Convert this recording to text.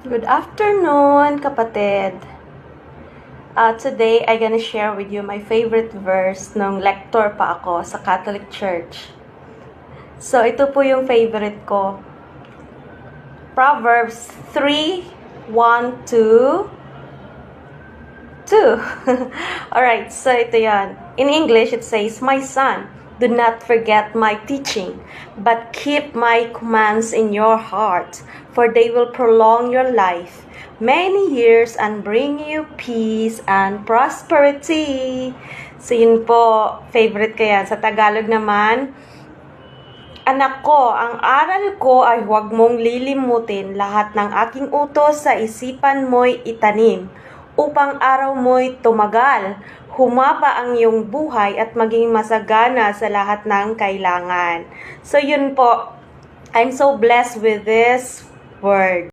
Good afternoon, kapatid. Today, I'm gonna share with you my favorite verse nung lector pa ako sa Catholic Church. So, ito po yung favorite ko. Proverbs 3:1-2. Alright, so ito yan. In English, it says, "My son, do not forget my teaching, but keep my commands in your heart, for they will prolong your life many years and bring you peace and prosperity." So yun po, favorite ko yan. Sa Tagalog naman, "Anak ko, ang aral ko ay huwag mong lilimutin. Lahat ng aking utos sa isipan mo'y itanim, upang araw mo'y tumagal, humaba ang iyong buhay at maging masagana sa lahat ng kailangan." So yun po, I'm so blessed with this word.